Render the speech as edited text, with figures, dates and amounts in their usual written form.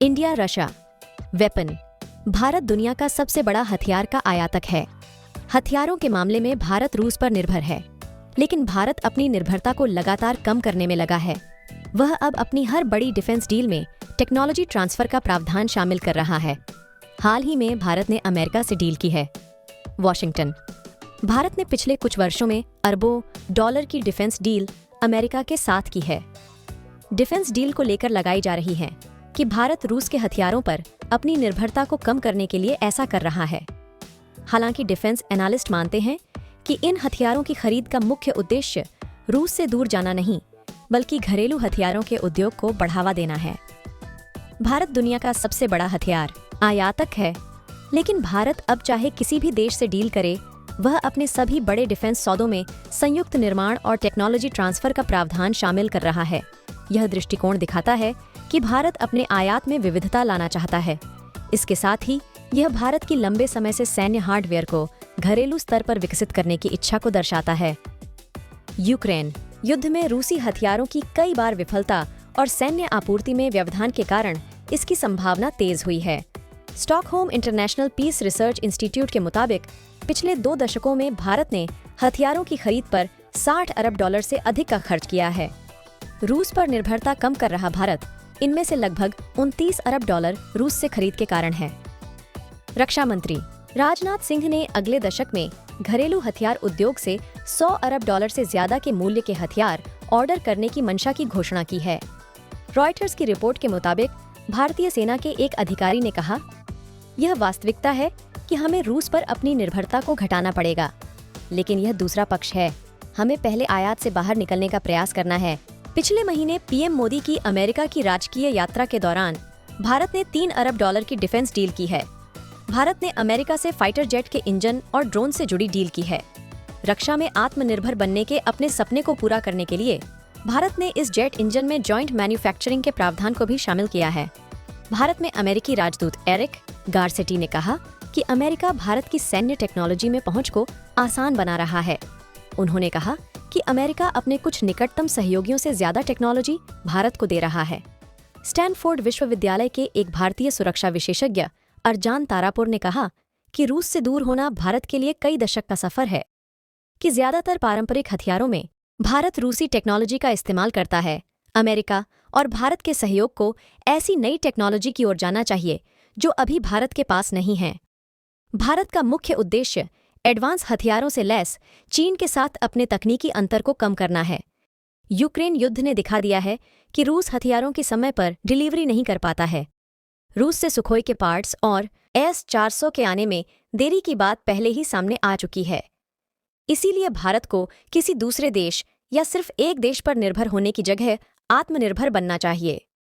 India Russia weapon. Bharat दुनिया का सबसे बड़ा हथियार का आयातक है। हथियारों के मामले में भारत रूस पर निर्भर है, लेकिन भारत अपनी निर्भरता को लगातार कम करने में लगा है। वह अब अपनी हर बड़ी डिफेंस डील में टेक्नोलॉजी ट्रांसफर का प्रावधान शामिल कर रहा है। हाल ही में भारत ने अमेरिका से डील की है। वॉशिंगटन। भारत ने पिछले कुछ वर्षों में अरबों डॉलर की डिफेंस डील अमेरिका के साथ की है। डिफेंस डील को लेकर लगाई जा रही है कि भारत रूस के हथियारों पर अपनी निर्भरता को कम करने के लिए ऐसा कर रहा है। हालांकि डिफेंस एनालिस्ट मानते हैं कि इन हथियारों की खरीद का मुख्य उद्देश्य रूस से दूर जाना नहीं, बल्कि घरेलू हथियारों के उद्योग को बढ़ावा देना है। भारत दुनिया का सबसे बड़ा हथियार आयातक है, लेकिन भारत अब चाहे किसी भी देश से डील करे, वह अपने सभी बड़े डिफेंस सौदों में संयुक्त निर्माण और टेक्नोलॉजी ट्रांसफर का प्रावधान शामिल कर रहा है। यह दृष्टिकोण दिखाता है कि भारत अपने आयात में विविधता लाना चाहता है। इसके साथ ही यह भारत की लंबे समय से सैन्य हार्डवेयर को घरेलू स्तर पर विकसित करने की इच्छा को दर्शाता है। यूक्रेन युद्ध में रूसी हथियारों की कई बार विफलता और सैन्य आपूर्ति में व्यवधान के कारण इसकी संभावना तेज हुई है। Stockholm International Peace Research Institute के मुताबिक पिछले 2 दशकों में भारत ने हथियारों की खरीद पर 60 अरब डॉलर से अधिक का खर्च किया है। रूस पर निर्भरता कम कर रहा भारत इनमें से लगभग 29 अरब डॉलर रूस से खरीद के कारण है। रक्षा मंत्री राजनाथ सिंह ने अगले दशक में घरेलू हथियार उद्योग से 100 अरब डॉलर से ज्यादा के मूल्य के हथियार ऑर्डर करने की मंशा की घोषणा की है। रॉयटर्स की रिपोर्ट के मुताबिक भारतीय सेना के एक अधिकारी ने कहा, यह वास्तविकता है कि हमें रूस पर अपनी निर्भरता को घटाना पड़ेगा, लेकिन यह दूसरा पक्ष है। हमें पहले आयात से बाहर निकलने का प्रयास करना है। पिछले महीने पीएम मोदी की अमेरिका की राजकीय यात्रा के दौरान भारत ने 3 अरब डॉलर की डिफेंस डील की है। भारत ने अमेरिका से फाइटर जेट के इंजन और ड्रोन से जुड़ी डील की है। रक्षा में आत्मनिर्भर बनने के अपने सपने को पूरा करने के लिए भारत ने इस जेट इंजन में जॉइंट मैन्युफैक्चरिंग के प्रावधान को भी शामिल किया है। भारत में अमेरिकी राजदूत एरिक गारसेटी ने कहा कि अमेरिका भारत की सैन्य टेक्नोलॉजी में पहुंच को आसान बना रहा है। उन्होंने कहा कि अमेरिका अपने कुछ निकटतम सहयोगियों से ज्यादा टेक्नोलॉजी भारत को दे रहा है। स्टैनफोर्ड विश्वविद्यालय के एक भारतीय सुरक्षा विशेषज्ञ अरजान तारापुर ने कहा कि रूस से दूर होना भारत के लिए कई दशक का सफर है, कि ज्यादातर पारंपरिक हथियारों में भारत रूसी टेक्नोलॉजी का इस्तेमाल करता है। अमेरिका और भारत के सहयोग को ऐसी नई टेक्नोलॉजी की ओर जाना चाहिए जो अभी भारत के पास नहीं है। भारत का मुख्य उद्देश्य एडवांस हथियारों से लैस चीन के साथ अपने तकनीकी अंतर को कम करना है। यूक्रेन युद्ध ने दिखा दिया है कि रूस हथियारों की समय पर डिलीवरी नहीं कर पाता है। रूस से सुखोई के पार्ट्स और S-400 के आने में देरी की बात पहले ही सामने आ चुकी है। इसीलिए भारत को किसी दूसरे देश या सिर्फ एक देश पर निर्भर होने की जगह आत्मनिर्भर बनना चाहिए।